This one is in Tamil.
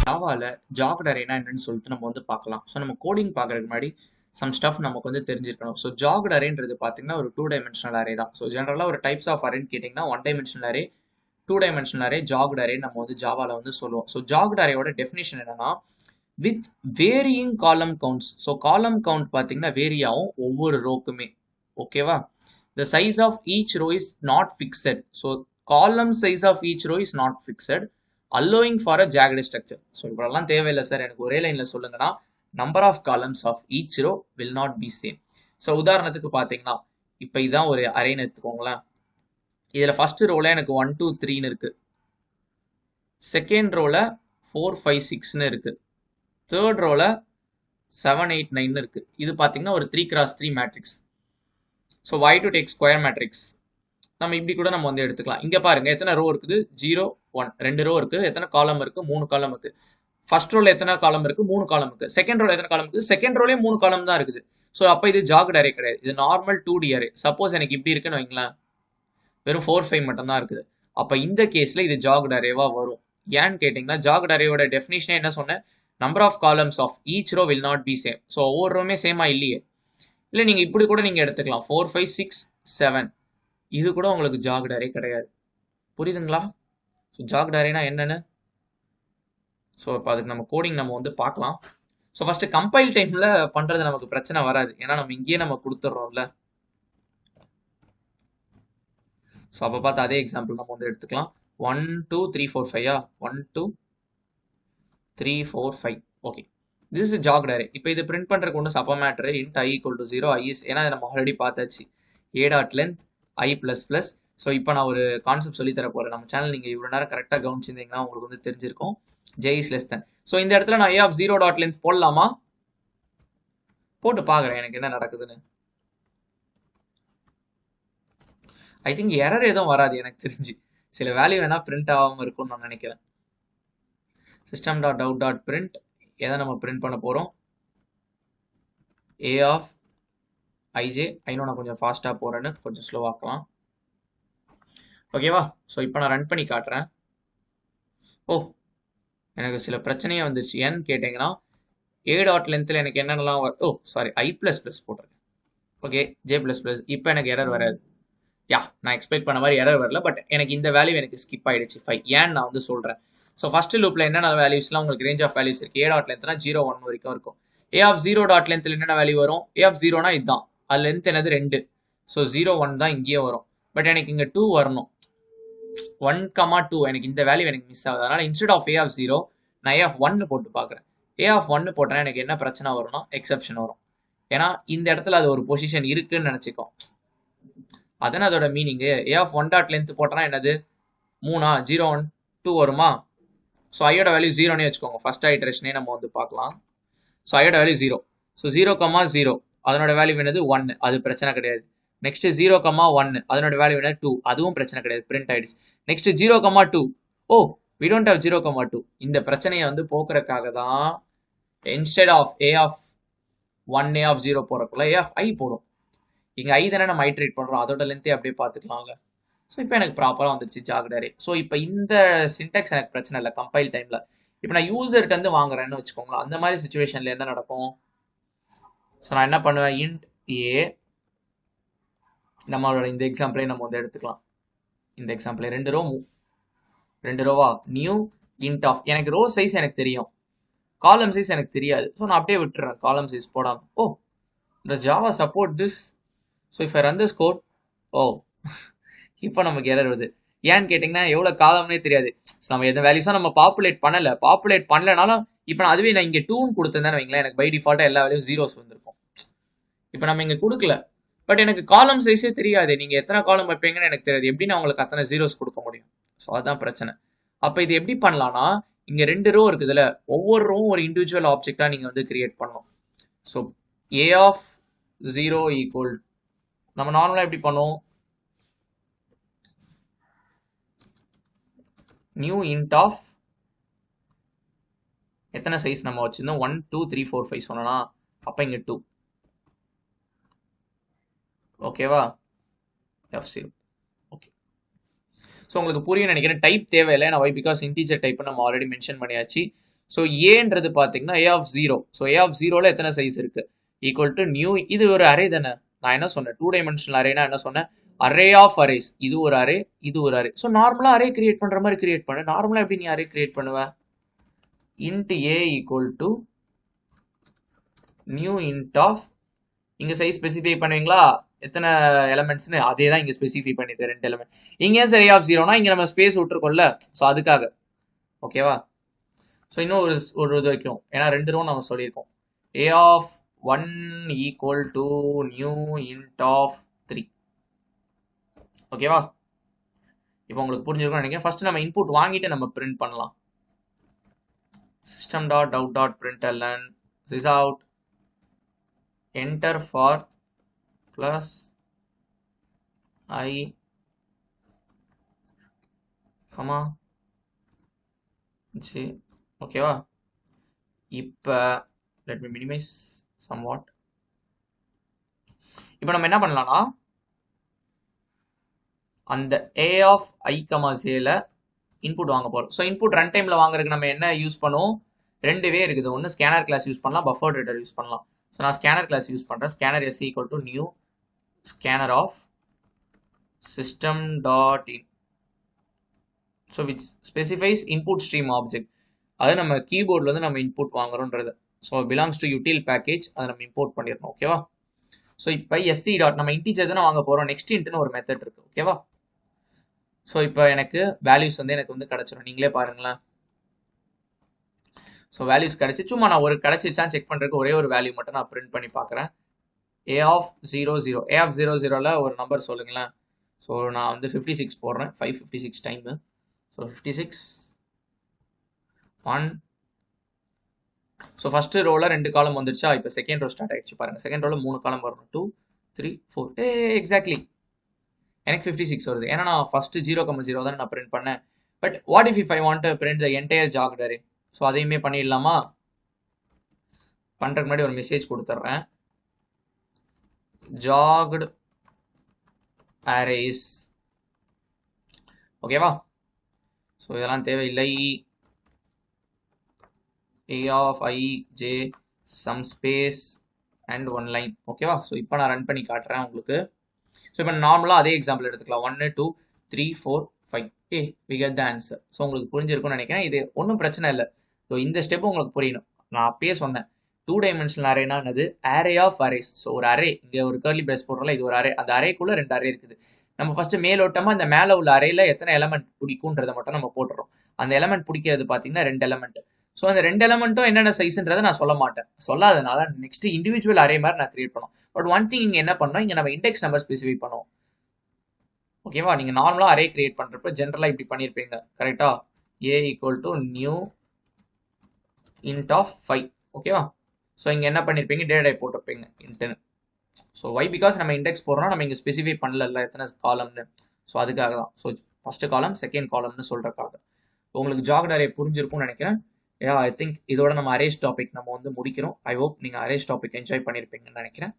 ஜாவால ஜாக்ட் அரேனா என்னன்னு சொல்லிட்டு நம்ம வந்து பார்க்கலாம். ஸோ நம்ம கோடிங் பார்க்கறதுக்கு முன்னாடி சம் ஸ்டஃப் நமக்கு வந்து தெரிஞ்சிருக்கணும். ஸோ ஜாக்ட் அரேன்றது பார்த்தீங்கன்னா ஒரு 2 டைமென்ஷனல் அரே தான். ஸோ ஜென்ரலாக ஒரு டைப்ஸ் ஆஃப் அரேன்னு கேட்டிங்கன்னா 1 dimensional array, 2 dimensional array, jagged array நம்ம வந்து ஜாவால வந்து சொல்லுவோம். ஸோ ஜாக்ட் அரேயோட டெஃபினிஷன் என்னன்னா with varying column counts. So column count பார்த்தீங்கன்னா வேரி ஆகும் ஒவ்வொரு ரோக்குமே. ஓகேவா? The size of each row is not fixed. So column size of each row is not fixed, allowing for a jagged structure. So இப்பெல்லாம் தேவையில்லை சார், எனக்கு ஒரே லைன்ல சொல்லுங்கன்னா number of columns of each row will not be same. So உதாரணத்துக்கு பார்த்தீங்கன்னா இப்போ இதான் ஒரு அரேன்னு எடுத்துக்கோங்களேன். இதில் ஃபர்ஸ்ட் ரோல எனக்கு 1 2 3ன்னு இருக்கு, செகண்ட் ரோல 4 5 6ன்னு இருக்கு, தேர்ட் ரோல 7 8 9ன்னு இருக்கு. இது பார்த்தீங்கன்னா ஒரு 3x3 matrix. So y to take square matrix நம்ம இப்படி கூட நம்ம வந்து எடுத்துக்கலாம். இங்கே பாருங்க எத்தனை ரோ இருக்குது, 0 1 2 ரோ இருக்கு. எத்தனை காலம் இருக்கு, 3 காலம் இருக்கு. ஃபர்ஸ்ட் ரோல எத்தனை காலம் இருக்கு, 3 காலம் இருக்கு. செகண்ட் ரோல எத்தனை காலம் இருக்கு, செகண்ட் ரோலே 3 காலம் தான் இருக்குது. ஸோ அப்போ இது ஜாக்ட் அரே கிடையாது, இது நார்மல் 2D அரே. சப்போஸ் எனக்கு இப்படி இருக்குன்னு வைங்களேன், வெறும் 4 5 மட்டும் தான் இருக்குது. அப்போ இந்த கேஸ்ல இது ஜாக்ட் அரேவா வரும். ஏன்னு கேட்டிங்கன்னா ஜாக்ட் அரேயோட டெஃபினிஷனே என்ன சொன்னேன், number of columns of each row will not be same. So ஒவ்வொரு ரோமே சேமா இல்லையே. இல்லை நீங்கள் இப்படி கூட நீங்கள் எடுத்துக்கலாம், 4 5 6 7, இது கூட உங்களுக்கு ஜாக்ட் அரே கிடையாது. புரியுதுங்களா? ஸோ ஜாக்ட் அரேனா என்னன்னு ஸோ இப்போ அதுக்கு நம்ம கோடிங் நம்ம வந்து பார்க்கலாம். ஸோ ஃபர்ஸ்ட் கம்பைல் டைம்ல பண்றது நமக்கு பிரச்சனை வராது, ஏன்னா நம்ம இங்கேயே நம்ம கொடுத்துட்றோம்ல. ஸோ அப்போ பார்த்து அதே எக்ஸாம்பிள் நம்ம வந்து எடுத்துக்கலாம். 1 2 3 4 5 1 2 3 4 5. Okay, this is jagged array. இப்போ இது பிரிண்ட் பண்றதுக்கு ஒன்று சப்ப மேட்ரு int i equal to 0 i is, ஏன்னா நம்ம ஆல்ரெடி பார்த்தாச்சு, a dot length i plus plus. So இப்போ நான் ஒரு கான்செப்ட் சொல்லி தர போறேன். நம்ம சேனல் நீங்கள் இவ்வளோ நேரம் கரெக்டாக கவனிச்சிருந்தீங்கன்னா உங்களுக்கு வந்து தெரிஞ்சிருக்கும். j is less than. So இந்த இடத்துல நான் a of 0 டாட் லென்த் போடலாமா? போட்டு பார்க்குறேன் எனக்கு என்ன நடக்குதுன்னு. ஐ திங்க் எரர் எதுவும் வராது எனக்கு தெரிஞ்சு. சில வேல்யூ வேணா பிரிண்ட் ஆகாமல் இருக்கும்னு நான் நினைக்கிறேன். System dot out dot print எதை நம்ம பிரிண்ட் பண்ண போகிறோம், a of ij. ஐநோ நான் கொஞ்சம் ஃபாஸ்ட்டாக போகிறேன்னு கொஞ்சம் ஸ்லோவாக்கலாம். ஓகேவா? ஸோ இப்போ நான் ரன் பண்ணி காட்டுறேன். ஓ, எனக்கு சில பிரச்சனையே வந்துருச்சு. ஏன்னு கேட்டிங்கன்னா a டாட் லென்த்தில் எனக்கு என்னென்னலாம் ஓ சாரி i ப்ளஸ் ப்ளஸ் போட்டிருக்கேன். Okay, j plus plus. இப்போ எனக்கு எரர் வராது. யா, நான் எக்ஸ்பெக்ட் பண்ண மாதிரி எரர் வரல, பட் எனக்கு இந்த வேல்யூ எனக்கு ஸ்கிப் ஆயிடுச்சு 5. ஏன்னு நான் வந்து சொல்கிறேன். ஸோ ஃபர்ஸ்ட் லூப்பில் என்னென்ன வேல்யூஸ்லாம் உங்களுக்கு ரேஞ்ச் ஆஃப் வேல்யூஸ் இருக்குது, a டாட் லென்த்னா 0 1 வரைக்கும் இருக்கும். a ஆஃப் 0 டாட் லென்த்தில் என்னென்ன வேல்யூ வரும், a ஆஃப் 0னா இதுதான், அது லென்த் என்னது 2. ஸோ 0 1 தான் இங்கேயே வரும். பட் எனக்கு இங்கே 2 வரணும், 1 2. எனக்கு இந்த வேல்யூ எனக்கு மிஸ் ஆகுது. அதனால இன்ஸ்டெட் ஆஃப் a ஆஃப் 0 நான் a ஆஃப் 1 போட்டு பார்க்குறேன். a ஆஃப் 1 போட்டேன்னா எனக்கு என்ன பிரச்சனை வரும்னா எக்ஸப்ஷன் வரும். ஏன்னா இந்த இடத்துல அது ஒரு பொசிஷன் இருக்குன்னு நினச்சிக்கோம். அதானே அதோட meaning. a of 1 dot length போட்டோன்னா என்னது 3 0 1 2 வருமா? ஸோ ஐயோட வேல்யூ 0னே வச்சுக்கோங்க. ஃபர்ஸ்ட் ஐட்ரேஷனே நம்ம வந்து பார்க்கலாம். ஸோ ஐயோட வேல்யூ 0. ஸோ 0 0 அதனோட வேல்யூ என்னது 1, அது பிரச்சனை கிடையாது. நெக்ஸ்ட் 0 1 அதனோட வேல்யூ என்ன 2, அதுவும் பிரச்சனை கிடையாது, பிரிண்ட் ஆயிடுச்சு. Next 0 2. Oh, we don't have 0 2. இந்த பிரச்சனையை வந்து போக்குறதுக்காக தான் instead of a of 1 a of 0 போறக்குள்ள a ஆஃப் i போடும். இங்கே i தானே நம்ம ஐட்ரேட் பண்ணுறோம், அதோட லென்த்தே அப்படியே பார்த்துக்கலாம்ல. ஸோ இப்போ எனக்கு ப்ராப்பராக வந்துருச்சு ஜாக்ட் அரே. ஸோ இப்போ இந்த சின்டாக்ஸ் எனக்கு பிரச்சனை இல்லை கம்பைல் டைமில். இப்போ நான் யூசர்கிட்ட இருந்து வாங்குறேன்னு வச்சுக்கோங்களேன், அந்த மாதிரி சுச்சுவேஷனில் என்ன நடக்கும்? ஸோ நான் என்ன பண்ணுவேன், இன்ட் a, நம்மளோட இந்த எக்ஸாம்பிளே நம்ம வந்து எடுத்துக்கலாம். இந்த எக்ஸாம்பிளே 2 ரோவா, நியூ இன்ட் ஆஃப், எனக்கு ரோ சைஸ் எனக்கு தெரியும், காலம் சைஸ் எனக்கு தெரியாது. ஸோ நான் அப்படியே விட்டுறேன் காலம் சைஸ் போடாமல். ஓ, இந்த Java support this. So if I run this code, ஓ இப்போ நமக்கு எரர் வருது. ஏன்னு கேட்டிங்கன்னா எவ்வளோ காலம்னே தெரியாது. ஸோ நம்ம எந்த வேல்யூஸும் நம்ம பாப்புலேட் பண்ணலனாலும் இப்போ நான் அதுவே நான் இங்கே 2ன்னு கொடுத்துருந்தேன்னு வைங்களேன், எனக்கு பை டிஃபால்ட்டாக எல்லா வேல்யூம் 0s வந்திருக்கும். இப்போ நம்ம இங்கே கொடுக்கல, பட் எனக்கு காலம் சைஸே தெரியாது, நீங்கள் எத்தனை காலம் வைப்பீங்கன்னு எனக்கு தெரியாது, எப்படி நான் உங்களுக்கு அத்தனை 0s கொடுக்க முடியும்? ஸோ அதுதான் பிரச்சனை. அப்போ இது எப்படி பண்ணலாம்னா, இங்கே 2 ரோ இருக்குதுல்ல, ஒவ்வொரு ரோவும் ஒரு இண்டிவிஜுவல் ஆப்ஜெக்டாக நீங்கள் வந்து கிரியேட் பண்ணணும். ஸோ a ஆஃப் 0 ஈக்குவல், நம்ம நார்மலாக எப்படி பண்ணுவோம், நியூ இன்ட் ஆஃப் எத்தனை சைஸ் நம்ம வச்சிருந்தோம், 1 2 3 4 5 சொன்னா, அப்போ இங்கே 2. ஓகேவா? f0. ஓகே, ஸோ உங்களுக்கு புரியும் நினைக்கிறேன். டைப் தேவையில்லை, நான் வை பிகாஸ் இன்டீஜர் டைப் நம்ம ஆல்ரெடி மென்ஷன் பண்ணியாச்சு. ஸோ ஏன்றது பார்த்தீங்கன்னா A of zero. So A of ஜீரோவில் எத்தனை சைஸ் இருக்கு ஈக்குவல் டு நியூ. இது ஒரு அரே தானே. நான் என்ன சொன்னேன், 2 டைமென்ஷனல் அரேனா என்ன சொன்னேன், அரே ஆஃப் அரேஸ். இது ஒரு அரே, இது ஒரு அரே. ஸோ நார்மலாக அரே கிரியேட் பண்ணுற மாதிரி கிரியேட் பண்ணு. நார்மலாக எப்படி நீ அரே கிரியேட் பண்ணுவ, int A equal to new int of, இங்கே சைஸ் ஸ்பெசிஃபை பண்ணுவீங்களா எத்தனை எலமெண்ட்ஸ்னு, அதே தான் இங்கே ஸ்பெசிஃபை பண்ணியிருக்கேன் 2 எலமெண்ட். இங்கே ஏன் ஏ ஆஃப் ஜீரோனா இங்கே நம்ம ஸ்பேஸ் விட்டுருக்கோம்ல, ஸோ அதுக்காக. ஓகேவா. ஸோ இன்னும் ஒரு இது வைக்கும், ஏன்னா 2 ரோ நம்ம சொல்லியிருக்கோம். A of 1 equal to new int of 3. ஓகேவா. இப்போ உங்களுக்கு புரிஞ்சிருக்கும்னு நினைக்கிறேன். ஃபர்ஸ்ட் நம்ம இன்புட் வாங்கிட்டு நம்ம பிரிண்ட் பண்ணலாம். system dot out dot println this out enter for plus I comma j. ஓகேவா. இப்போ let me minimize somewhat. இப்போ நம்ம என்ன பண்ணலாம்னா அந்த a of I comma jல இன்புட் வாங்க போறோம். ஸோ இன்புட் ரன் டைம்ல வாங்குறதுக்கு நம்ம என்ன யூஸ் பண்ணுவோம், 2 வே இருக்குது. ஒன்று ஸ்கேனர் கிளாஸ் யூஸ் பண்ணலாம், பஃபர் ரீடர் யூஸ் பண்ணலாம். ஸோ நான் ஸ்கேனர் கிளாஸ் யூஸ் பண்றேன். Scanner S equal to new scanner of system dot in. So which specifies input stream object. அது நம்ம கீபோர்ட்ல இருந்து நம்ம இன்புட் வாங்குறோன்றது. So belongs to util package, அதை நம்ம இம்போர்ட் பண்ணிடணும். ஓகேவா. ஸோ இப்போ எஸ்சி டாட் நம்ம இன்டிஜர் தானே வாங்க போறோம். நெக்ஸ்ட் இன்ட்னு ஒரு மெத்தட் இருக்கு. ஓகேவா. ஸோ இப்போ எனக்கு வேல்யூஸ் வந்து எனக்கு வந்து கிடைச்சிடும். நீங்களே பாருங்களேன். ஸோ வேல்யூஸ் கிடைச்சி, சும்மா நான் ஒரு கிடைச்சிருச்சான்னு செக் பண்ணுறதுக்கு ஒரே ஒரு வேல்யூ மட்டும் நான் பிரிண்ட் பண்ணி பார்க்குறேன். ஏ ஆஃப் 00. ஏ ஆஃப் 00ல் ஒரு நம்பர் சொல்லுங்களேன். ஸோ நான் வந்து 56 போடுறேன். 556 டைமு. ஸோ 56 1. ஸோ ஃபர்ஸ்ட் ரோவில் 2 காலம் வந்துருச்சா. இப்போ செகண்ட் ரோ ஸ்டார்ட் ஆயிடுச்சு பாருங்க. செகண்ட் ரோவில் 3 காலம் வரணும். 2 3 4. எக்ஸாக்ட்லி எனக்கு 56 வருது. ஏன்னா நான் ஃபர்ஸ்ட் 0,0 தானே நான் பிரிண்ட் பண்ணேன். But what if I want to print the entire jagged array. So அதையுமே பண்ணிடலாமா. பண்ணுறதுக்கு முன்னாடி ஒரு மெசேஜ் கொடுத்துட்றேன். ஜாக்ட் அரேஸ். ஓகேவா. ஸோ இதெல்லாம் தேவையில்லை. a of I j some space and 1 line. ஓகேவா. ஸோ இப்போ நான் ரன் பண்ணி காட்டுறேன் உங்களுக்கு. ஸோ இப்போ நார்மலாக அதே எக்ஸாம்பிள் எடுத்துக்கலாம். 1 2 3 4 5. we get the answer. So உங்களுக்கு புரிஞ்சிருக்கும்னு நினைக்கிறேன். இது ஒன்றும் பிரச்சனை இல்லை. ஸோ இந்த ஸ்டெப் உங்களுக்கு புரியணும். நான் அப்பயே சொன்னேன் 2 டைமென்ஷனல் அரேனா என்னது, அரே ஆஃப் அரேஸ். ஸோ ஒரு அரே, இங்கே ஒரு கர்லி பிரேஸ் போடுறோம்ல, இது ஒரு அரே. அந்த அரேக்குள்ள 2 அரே இருக்குது. நம்ம ஃபர்ஸ்ட் மேலோட்டமாக இந்த மேலே உள்ள அரேல எத்தனை எலமெண்ட் பிடிக்கும்ன்றதை மட்டும் நம்ம போட்டுறோம். அந்த எலமெண்ட் பிடிக்கிறது பார்த்தீங்கன்னா 2 எலமெண்ட். ஸோ அந்த 2 எலமெண்ட்டும் என்னென்ன சைஸ்ன்றதை நான் சொல்ல மாட்டேன். சொல்லாதனால நெக்ஸ்ட் இண்டிவிஜுவல் அரே மாதிரி நான் கிரியேட் பண்ணோம். பட் ஒன் திங் இங்கே என்ன பண்ணோம், இங்கே நம்ம இண்டெக்ஸ் நம்பர் ஸ்பெசிஃபை பண்ணுவோம். ஓகேவா. நீங்கள் நார்மலாக அரே கிரியேட் பண்ணுறப்ப ஜென்ரலாக இப்படி பண்ணியிருப்பீங்க. கரெக்டா. A equal to new int of 5. ஓகேவா. ஸோ இங்கே என்ன பண்ணியிருப்பீங்க, டேட்டா டைப் போட்டிருப்பீங்க இன்ட்னு. ஸோ வை பிகாஸ் நம்ம இண்டெக்ஸ் போடுறோம்னா நம்ம இங்கே ஸ்பெசிஃபை பண்ணல எத்தனை காலம்னு. ஸோ அதுக்காக தான். ஸோ ஃபர்ஸ்ட் காலம் செகண்ட் காலம்னு சொல்கிறக்காக. உங்களுக்கு ஜாக்ட் அரே புரிஞ்சிருக்கும்னு நினைக்கிறேன். ஐ திங்க் இதோட நம்ம அரேஸ் டாபிக் நம்ம வந்து முடிக்கிறோம். ஐ ஹோப் நீங்கள் அரேஸ் டாபிக் என்ஜாய் பண்ணியிருப்பீங்கன்னு நினைக்கிறேன்.